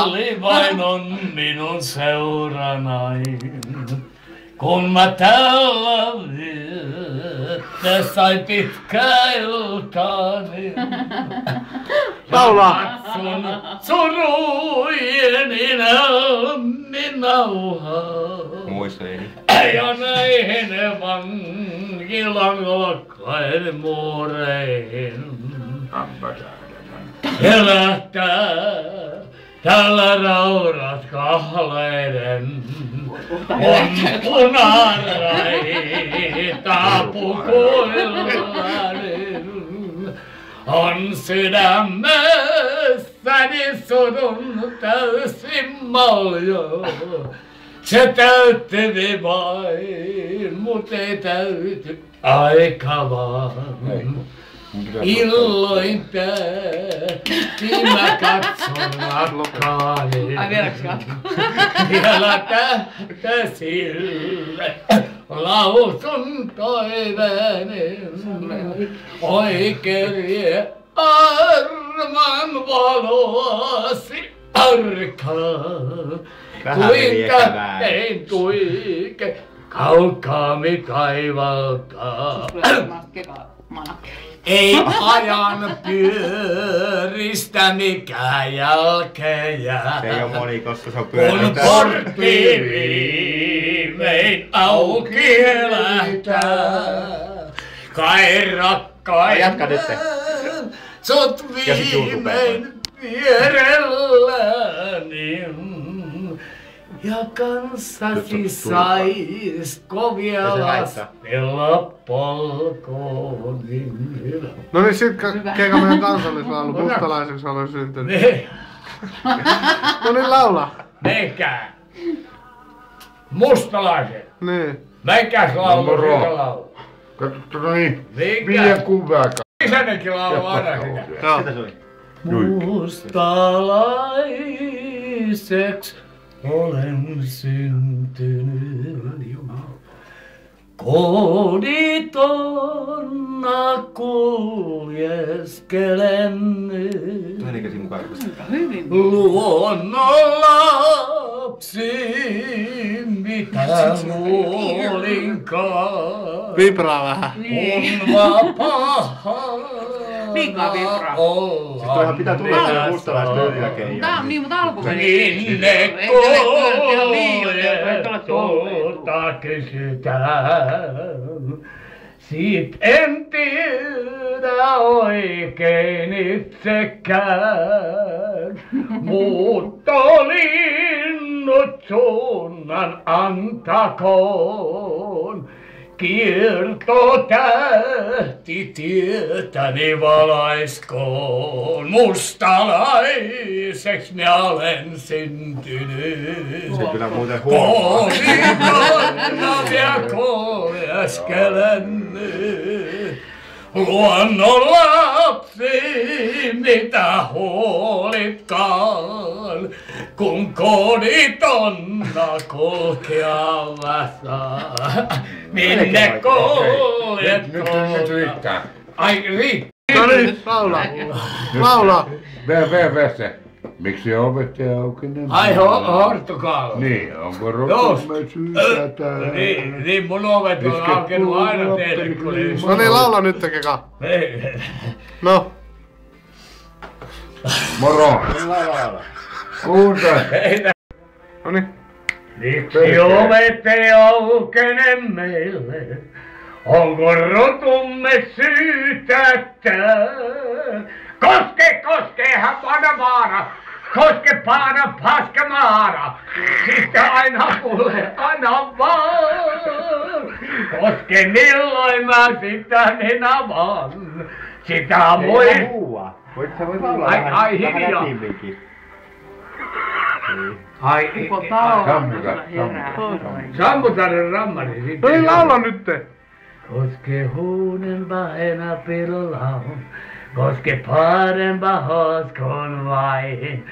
Halli vain on minun seuranai. Kun mä tällä vietä sain pitkä iltani. Laulaa! Sun surujeni lämmin nauha. Muisteli. Ja näihin vankilan olkain muoreihin. Helähtää tällä raudat kahleiden. On punaraita pukuillarin. On sydämessäni surun täysin maljo. Se täyttyi vain, mut ei täyty aika vaan. Illoin mä katson rakkaani. Ai vieläks jatko? Vielä tähtäsille lausun toiveeni. Oi kerje arman valoasi arkaa. Kuinka tein tuike kaukaami kaivaltaa. Ei ajan pyöristä mikään jälkeen. Se ei oo monikossa, se on Kun pyörätä. portti viimein auki elähtää. Kai rakkain Jatka nyt. sut Ja sit viimein vierelläni. Ja kanssasi sais kovia lastella polkoon. No niin, sit keika meidän kansallislaulu mustalaiseksi olen syntynyt. Ne, No niin, laula. menkää. Mustalaiset. Niin. Menkääs laulu, No moro. sitä laulu. Katso niin, Menkää. viien kuvaa. Isännekin laulu aina sitä. Joo. Mitä se oli? Mustalaiseksi olen syntynyt. Koditonna kuljeskelen. Toinen käsi mukaan. Hyvin. Luonnon lapsi, mitä luulinkaan. Vibraa vähän. On vapaa Mikä vibraa? olla. Siis toihan pitää tulla tänne mustalaistyön jälkeen. Tää on niin, mutta alkuperäinen. Minne koulta kysytään. Sit en tiedä oikein itsekään. Muuttolinnut suunnan antakoon. Kiertotähti tietäni valaiskoon. Mustalaiseksi minä olen syntynyt. Se kyllä muuten huomaa. Kohditonna ja koljeskelen. Luonnon lapsi, mitä huolitkaan, kun koditonna kulkea saa. Minne kuljetkoon? Nyt riittää. Ai riittää. No niin, laula. Laula. Vese. Miksi opettaja Aukinen? Ai Hortukaalla. Niin, onko rotumme syytä? Niin mun ovet on aukenut aina teille, kun ei... No niin, laula nyt keka. No. Moro. Laula. Kuuntele. No niin. Miksi ovet ei aukene meille? Onko rotumme syytättää? Koske, Panamaara! Koske, Paskamaara! Sitten aina mulle, anna vaan! Koske, milloin mä sitä niin avaan? Sitä voi... Ei huua. Sä voit laulaa Ai, vähän hiljaa. nätimminkin. Ai, sammuta ne rammari. No niin, laula nyt. Koske huunenpa enä pillaun, koske parempa hoskon vain,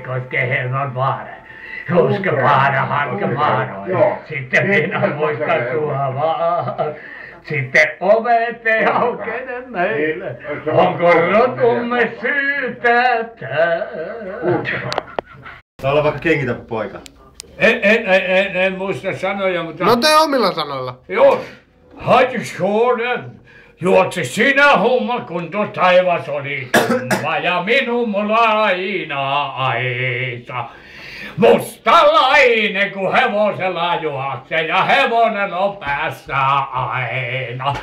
koske hengon vaara, koske vaara hanke vaara. Sitten minä muistan sua vaan. Sitten ovet ei aukene meille, onko rotumme syytä? Tää on vaikka kengitäpä poika. En muista sanoja, mutta... No tee omilla sanoilla. Jos hajushuolen juotsi sinä homma, kun tuo taivas oli tumma ja minun mulla aina aisa. Mustalainen, kun hevosella juoksee ja hevonen on päässä aina.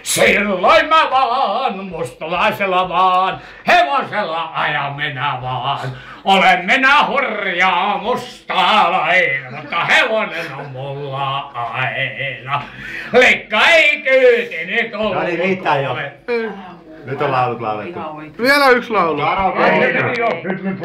Silloin mä vaan, mustalaisella vaan, hevosella ajan minä vaan. Olen minä hurjaa mustalainen, mutta hevonen on mulla aina. Likka ei kyytini tullut. No niin, riittää jo. Nyt on laulut laulettu. Ihan oikein. Vielä yksi laulu. Nyt